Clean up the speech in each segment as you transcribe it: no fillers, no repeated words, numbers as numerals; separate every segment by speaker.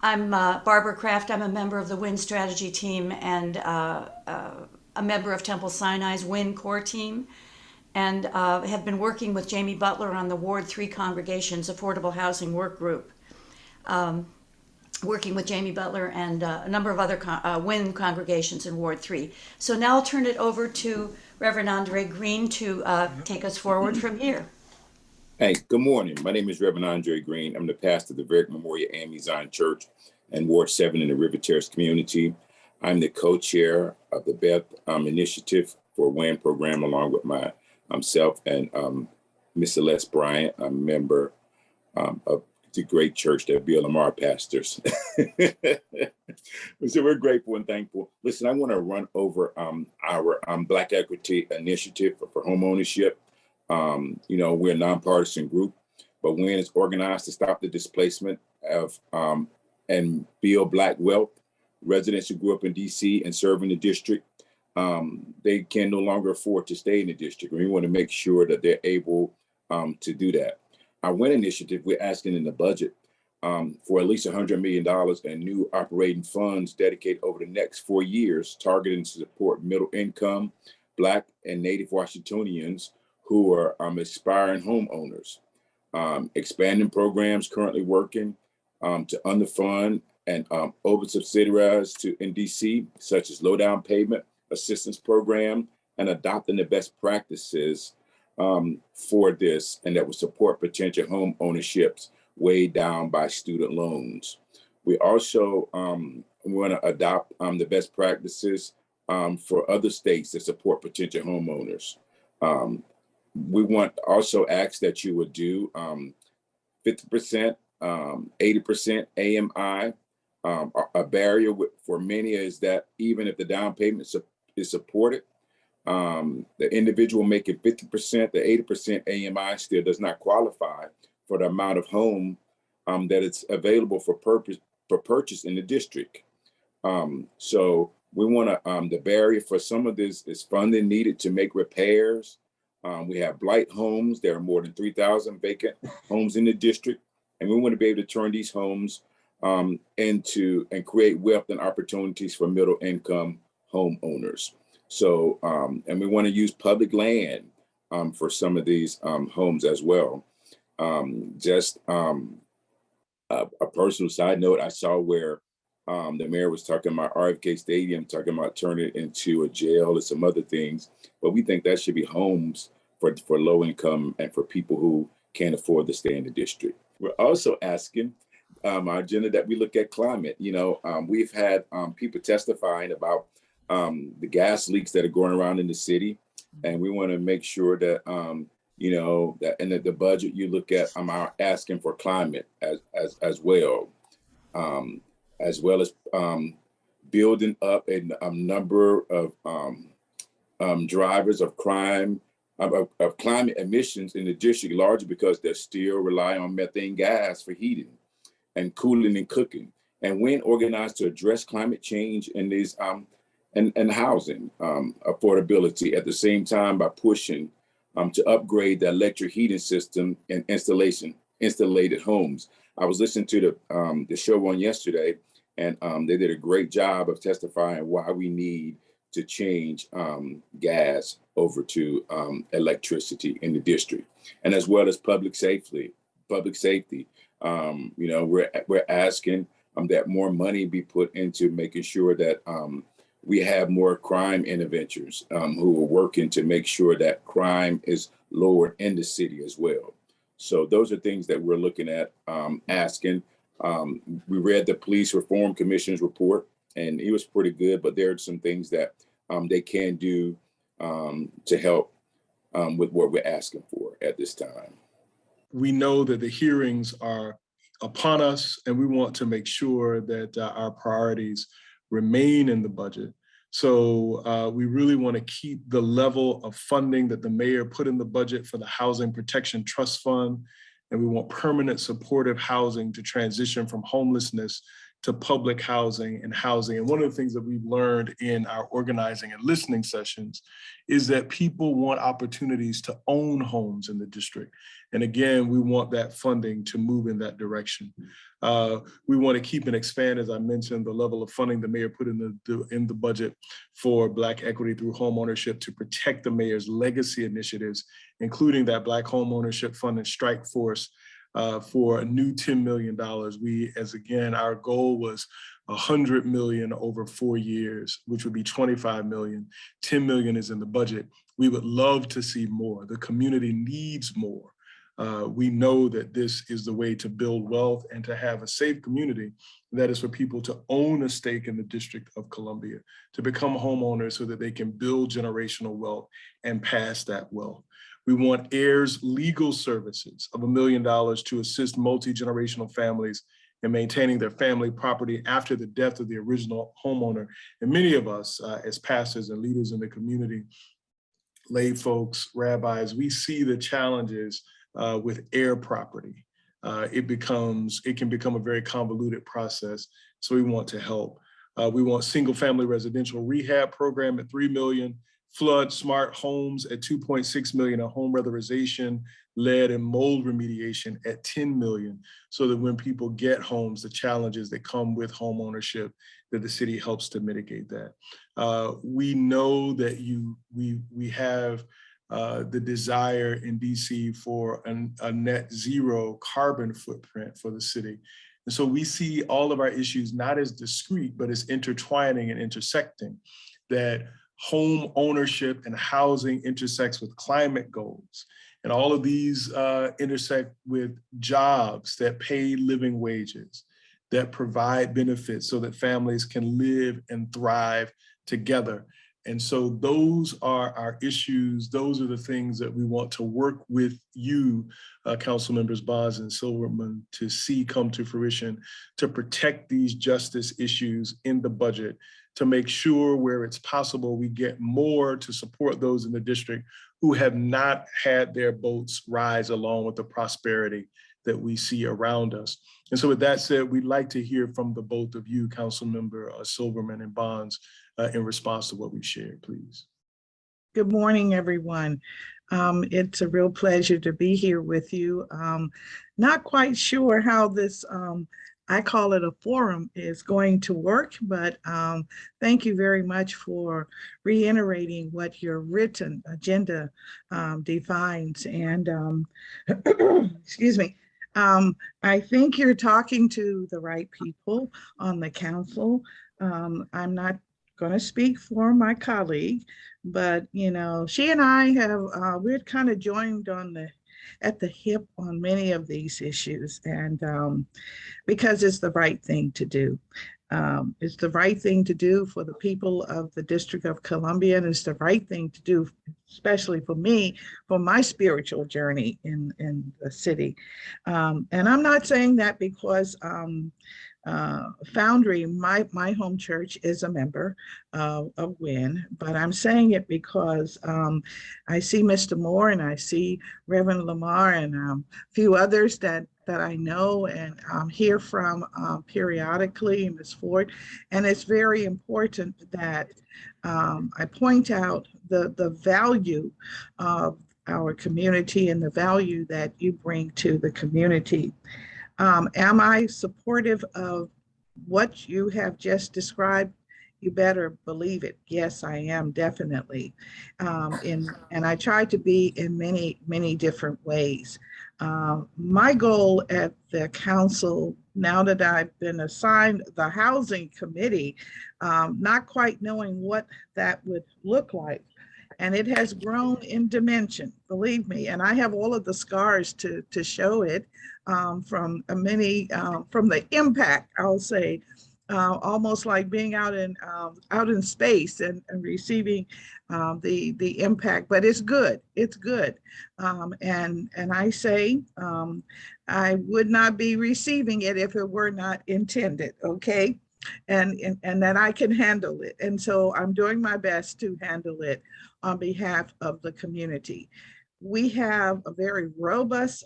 Speaker 1: I'm Barbara Kraft. I'm a member of the WIN strategy team and a member of Temple Sinai's WIN core team, and have been working with Jamie Butler on the Ward 3 Congregations Affordable Housing Work Group, working with Jamie Butler and a number of other WIN congregations in Ward 3. So now I'll turn it over to Reverend Andre Green to take us forward from here.
Speaker 2: Hey, good morning. My name is Reverend Andre Green. I'm the pastor of the Varick Memorial AME Zion Church and Ward 7 in the River Terrace community. I'm the co-chair of the Beth Initiative for WAN program, along with myself and Miss Celeste Bryant, a member of the great church that Bill Lamar pastors. So we're grateful and thankful. Listen, I want to run over our Black Equity Initiative for homeownership. We're a nonpartisan group, but WIN is organized to stop the displacement of and build Black wealth. Residents who grew up in DC and serve in the district, they can no longer afford to stay in the district. And we want to make sure that they're able to do that. Our WIN initiative, we're asking in the budget for at least $100 million in new operating funds dedicated over the next 4 years, targeting to support middle income, Black and Native Washingtonians who are aspiring homeowners, expanding programs currently working to underfund and over subsidize in DC, such as low down payment assistance program, and adopting the best practices for this, and that will support potential home ownerships weighed down by student loans. We also want to adopt the best practices for other states that support potential homeowners. We want also ask that you would do 50%, 80% AMI. A barrier for many is that even if the down payment is supported, the individual making 50%, the 80% AMI still does not qualify for the amount of home that it's available for purchase in the district. So we want to, the barrier for some of this is funding needed to make repairs. We have blight homes. There are more than 3,000 vacant homes in the district. And we want to be able to turn these homes into and create wealth and opportunities for middle income homeowners. So, and we want to use public land for some of these homes as well. A personal side note, I saw where the mayor was talking about RFK Stadium, talking about turning it into a jail and some other things. But we think that should be homes for low income and for people who can't afford to stay in the district. We're also asking our agenda that we look at climate. We've had people testifying about the gas leaks that are going around in the city. And we want to make sure that, that in the budget you look at, are asking for climate as well as building up a number of drivers of crime, of climate emissions in the district, largely because they still rely on methane gas for heating and cooling and cooking. And when organized to address climate change in these and housing affordability at the same time by pushing to upgrade the electric heating system and installated homes. I was listening to the show on yesterday, and they did a great job of testifying why we need to change gas over to electricity in the district, and as well as public safety. We're asking that more money be put into making sure that we have more crime interventors who are working to make sure that crime is lowered in the city as well. So those are things that we're looking at asking. We read the Police Reform Commission's report, and it was pretty good, but there are some things that they can do to help with what we're asking for at this time.
Speaker 3: We know that the hearings are upon us, and we want to make sure that our priorities remain in the budget. So we really want to keep the level of funding that the mayor put in the budget for the Housing Protection Trust Fund. And we want permanent supportive housing to transition from homelessness to public housing and housing. And one of the things that we've learned in our organizing and listening sessions is that people want opportunities to own homes in the district. And again, we want that funding to move in that direction. We want to keep and expand, as I mentioned, the level of funding the mayor put in the budget for Black equity through homeownership to protect the mayor's legacy initiatives, including that Black homeownership fund and strike force for a new $10 million. Our goal was 100 million over 4 years, which would be 25 million. 10 million is in the budget. We would love to see more. The community needs more. We know that this is the way to build wealth and to have a safe community. That is for people to own a stake in the District of Columbia, to become homeowners so that they can build generational wealth and pass that wealth. We want heirs legal services of $1 million to assist multi-generational families in maintaining their family property after the death of the original homeowner. And many of us as pastors and leaders in the community, lay folks, rabbis, we see the challenges with heir property. It can become a very convoluted process. So we want to help. We want single family residential rehab program at 3 million, flood smart homes at 2.6 million, and home weatherization, lead and mold remediation at 10 million, so that when people get homes, the challenges that come with home ownership, that the city helps to mitigate that. We know that we have the desire in DC for a net zero carbon footprint for the city. And so we see all of our issues not as discrete, but as intertwining and intersecting, that home ownership and housing intersects with climate goals. And all of these intersect with jobs that pay living wages, that provide benefits so that families can live and thrive together. And so those are our issues. Those are the things that we want to work with you, Council Members Bonds and Silverman, to see come to fruition, to protect these justice issues in the budget, to make sure where it's possible we get more to support those in the district who have not had their boats rise along with the prosperity that we see around us. And so with that said, we'd like to hear from the both of you, Councilmember Silverman and Bonds, in response to what we've shared, please.
Speaker 4: Good morning, everyone. It's a real pleasure to be here with you. Not quite sure how this, I call it a forum, is going to work, but thank you very much for reiterating what your written agenda defines. And excuse me, I think you're talking to the right people on the council. I'm not going to speak for my colleague, but you know, she and I have we're kind of joined on at the hip on many of these issues, and because it's the right thing to do. It's the right thing to do for the people of the District of Columbia, and it's the right thing to do, especially for me, for my spiritual journey in the city. And I'm not saying that because Foundry, my home church, is a member of WIN, but I'm saying it because I see Mr. Moore and I see Reverend Lamar and a few others that I know and hear from periodically, Ms. Ford, and it's very important that I point out the value of our community and the value that you bring to the community. Am I supportive of what you have just described? You better believe it. Yes, I am, definitely. And I try to be in many, many different ways. My goal at the council, now that I've been assigned the housing committee, not quite knowing what that would look like. And it has grown in dimension, believe me. And I have all of the scars to show it from from the impact, I'll say, almost like being out in space and receiving the impact. But it's good. It's good. And I say I would not be receiving it if it were not intended. Okay. And that I can handle it. And so I'm doing my best to handle it on behalf of the community. We have a very robust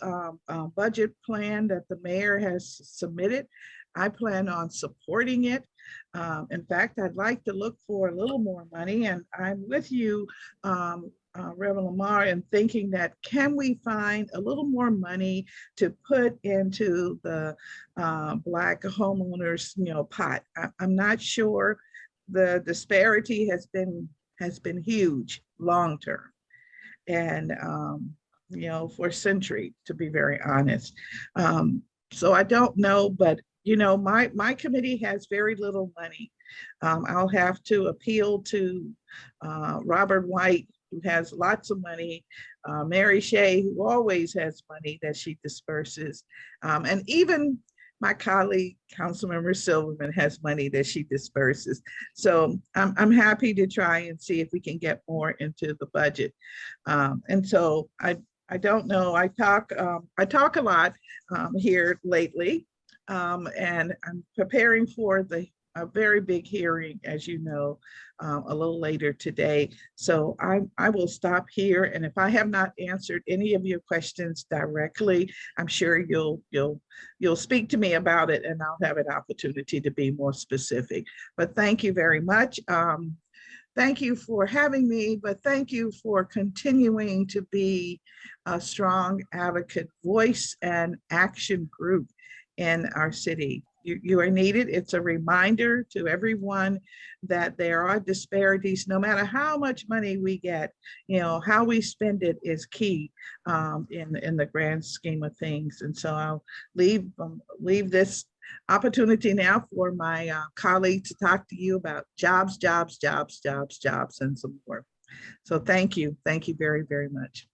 Speaker 4: budget plan that the mayor has submitted. I plan on supporting it. In fact, I'd like to look for a little more money, and I'm with you, Reverend Lamar, in thinking that can we find a little more money to put into the Black homeowners, pot. I'm not sure. The disparity has been huge long term, and for centuries, to be very honest. So I don't know, but my committee has very little money. I'll have to appeal to Robert White, who has lots of money, Mary Shea, who always has money that she disperses, and even my colleague, Councilmember Silverman, has money that she disperses. So I'm happy to try and see if we can get more into the budget. And so I don't know. I talk a lot here lately, and I'm preparing for a very big hearing, as you know, a little later today. So I will stop here, and if I have not answered any of your questions directly, I'm sure you'll speak to me about it, and I'll have an opportunity to be more specific. But thank you very much. Thank you for having me, but thank you for continuing to be a strong advocate voice and action group in our city. You are needed. It's a reminder to everyone that there are disparities. No matter how much money we get, how we spend it is key in the grand scheme of things. And so I'll leave this opportunity now for my colleague to talk to you about jobs, and some more. So thank you very, very much.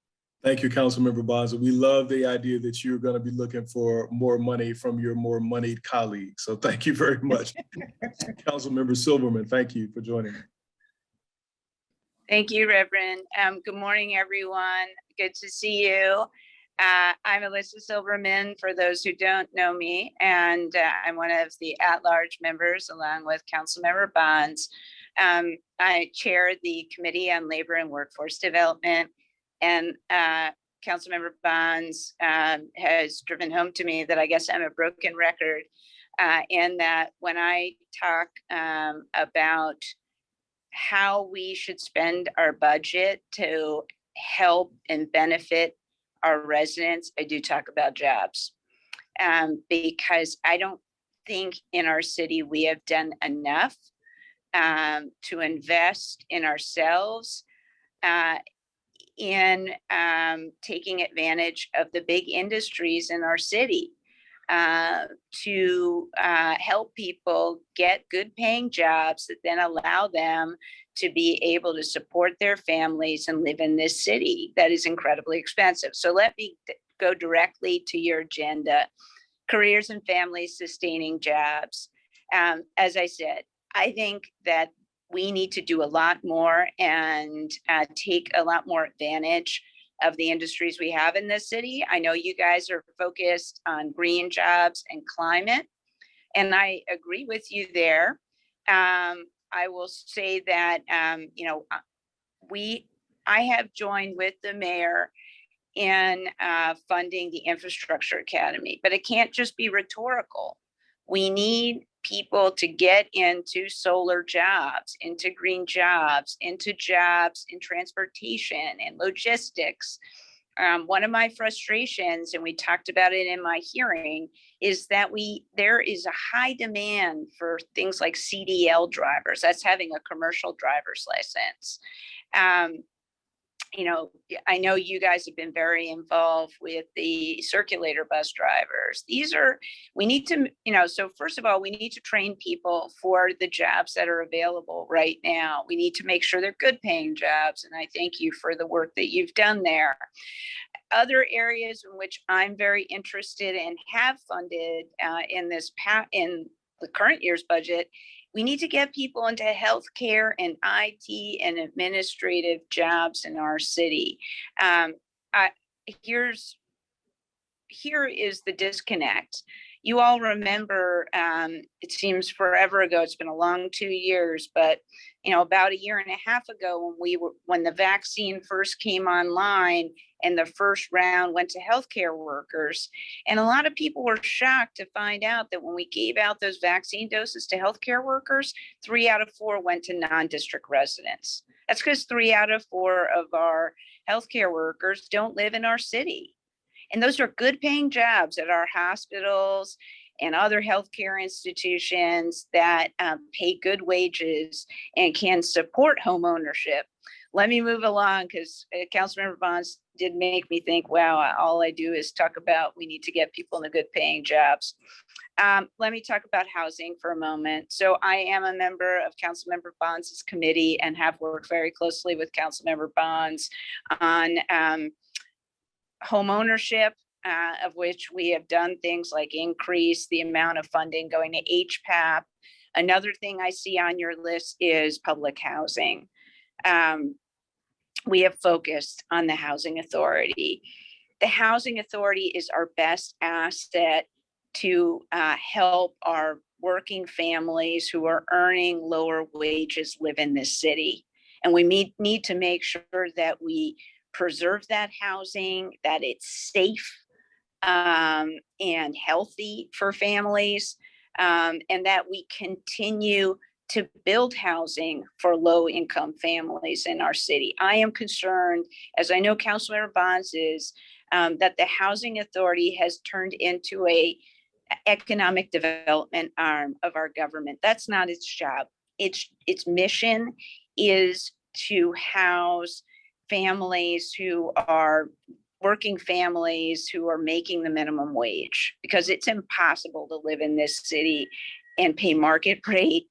Speaker 3: Thank you, Councilmember Bonza. We love the idea that you're going to be looking for more money from your more moneyed colleagues. So thank you very much. Councilmember Silverman, thank you for joining me.
Speaker 5: Thank you, Reverend. Good morning, everyone. Good to see you. I'm Eliza Silverman, for those who don't know me, and I'm one of the at-large members along with Councilmember Bonds. I chair the Committee on Labor and Workforce Development, and Councilmember Bonds has driven home to me that I guess I'm a broken record, and that when I talk about how we should spend our budget to help and benefit our residents, I do talk about jobs, because I don't think in our city we have done enough to invest in ourselves, in taking advantage of the big industries in our city, to help people get good paying jobs that then allow them to be able to support their families and live in this city that is incredibly expensive. So let me go directly to your agenda: careers and families sustaining jobs. As I said, I think that we need to do a lot more and take a lot more advantage of the industries we have in this city. I know you guys are focused on green jobs and climate, and I agree with you there. I will say that, I have joined with the mayor in funding the Infrastructure Academy, but it can't just be rhetorical. We need people to get into solar jobs, into green jobs, into jobs in transportation and logistics. One of my frustrations, and we talked about it in my hearing, is that there is a high demand for things like CDL drivers. That's having a commercial driver's license. I know you guys have been very involved with the circulator bus drivers. We need to, so first of all, we need to train people for the jobs that are available right now. We need to make sure they're good paying jobs. And I thank you for the work that you've done there. Other areas in which I'm very interested and have funded in the current year's budget, we need to get people into healthcare and IT and administrative jobs in our city. Here is the disconnect. You all remember, it seems forever ago, it's been a long 2 years, but about a year and a half ago when the vaccine first came online and the first round went to healthcare workers, and a lot of people were shocked to find out that when we gave out those vaccine doses to healthcare workers, 3 out of 4 went to non-district residents. That's because 3 out of 4 of our healthcare workers don't live in our city. And those are good paying jobs at our hospitals and other healthcare institutions that pay good wages and can support home ownership. Let me move along, because Councilmember Bonds did make me think, wow, all I do is talk about we need to get people in the good paying jobs. Let me talk about housing for a moment. So I am a member of Councilmember Bonds' committee and have worked very closely with Councilmember Bonds on home ownership, of which we have done things like increase the amount of funding going to HPAP. Another thing I see on your list is public housing. We have focused on the Housing Authority. The Housing Authority is our best asset to help our working families who are earning lower wages live in this city. And we need to make sure that we preserve that housing, that it's safe and healthy for families, and that we continue to build housing for low-income families in our city. I am concerned, as I know Councilmember Bonds is, that the Housing Authority has turned into a economic development arm of our government. That's not its job. Its mission is to house families who are working families who are making the minimum wage, because it's impossible to live in this city and pay market rate,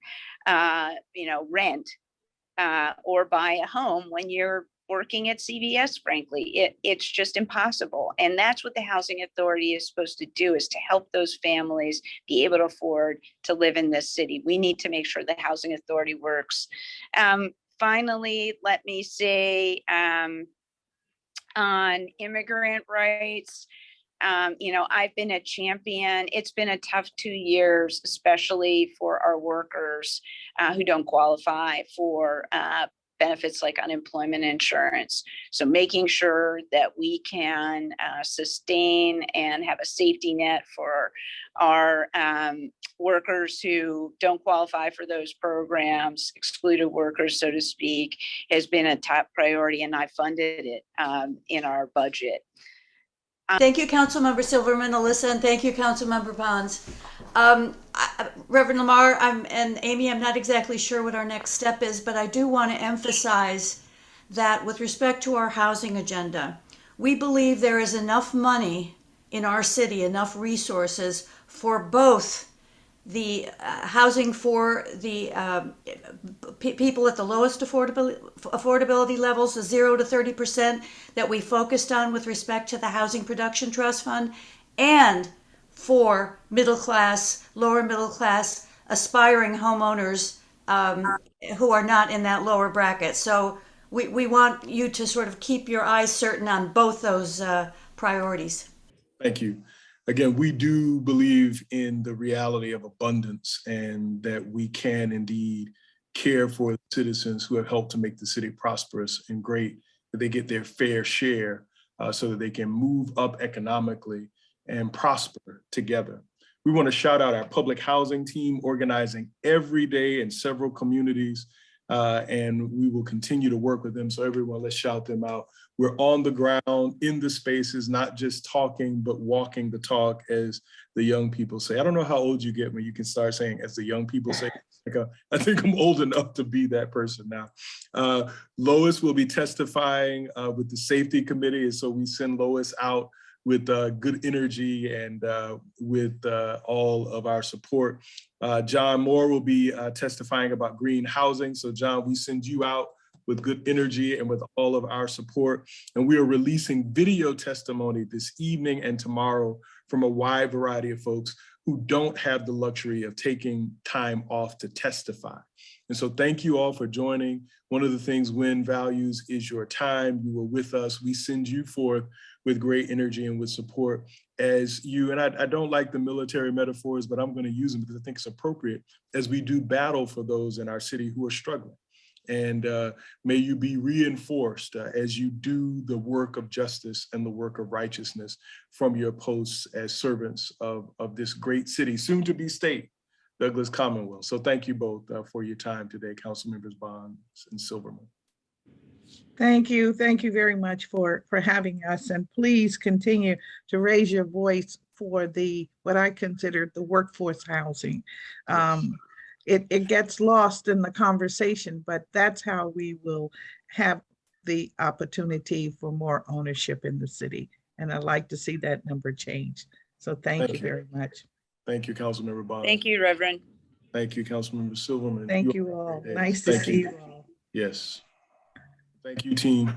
Speaker 5: rent, or buy a home when you're working at CVS. Frankly, it's just impossible. And that's what the Housing Authority is supposed to do, is to help those families be able to afford to live in this city. We need to make sure the Housing Authority works. Finally, let me say, on immigrant rights, I've been a champion. It's been a tough 2 years, especially for our workers who don't qualify for benefits like unemployment insurance. So making sure that we can sustain and have a safety net for our workers who don't qualify for those programs, excluded workers, so to speak, has been a top priority, and I funded it in our budget.
Speaker 1: Thank you, Councilmember Silverman, Alyssa, and thank you, Councilmember Bonds. Reverend Lamar and Amy, I'm not exactly sure what our next step is, but I do want to emphasize that with respect to our housing agenda, we believe there is enough money in our city, enough resources for both the housing for the people at the lowest affordability levels, the 0 to 30% that we focused on with respect to the Housing Production Trust Fund, and for middle class, lower middle class, aspiring homeowners who are not in that lower bracket. So we want you to sort of keep your eyes certain on both those priorities.
Speaker 3: Thank you. Again, we do believe in the reality of abundance, and that we can indeed care for the citizens who have helped to make the city prosperous and great, that they get their fair share so that they can move up economically and prosper together. We want to shout out our public housing team, organizing every day in several communities, and we will continue to work with them. So everyone, let's shout them out. We're on the ground in the spaces, not just talking, but walking the talk, as the young people say. I don't know how old you get when you can start saying, as the young people say. I think I'm old enough to be that person now. Lois will be testifying with the safety committee, and so we send Lois out with good energy and with all of our support. John Moore will be testifying about green housing. So John, we send you out with good energy and with all of our support. And we are releasing video testimony this evening and tomorrow from a wide variety of folks who don't have the luxury of taking time off to testify. And so thank you all for joining. One of the things WIN values is your time. You were with us. We send you forth with great energy and with support. as you, and I don't like the military metaphors, but I'm going to use them because I think it's appropriate, as we do battle for those in our city who are struggling. And may you be reinforced as you do the work of justice and the work of righteousness from your posts as servants of this great city, soon to be state, Douglas Commonwealth. So thank you both for your time today, Council Members Bonds and Silverman.
Speaker 4: Thank you. Thank you very much for having us. And please continue to raise your voice for what I consider the workforce housing. It gets lost in the conversation, but that's how we will have the opportunity for more ownership in the city. And I'd like to see that number change. So thank you very much.
Speaker 3: Thank you, Councilmember Bonds.
Speaker 5: Thank you, Reverend.
Speaker 3: Thank you, Councilmember Silverman.
Speaker 4: Thank you all. Nice to see you all.
Speaker 3: Yes. Thank you, team.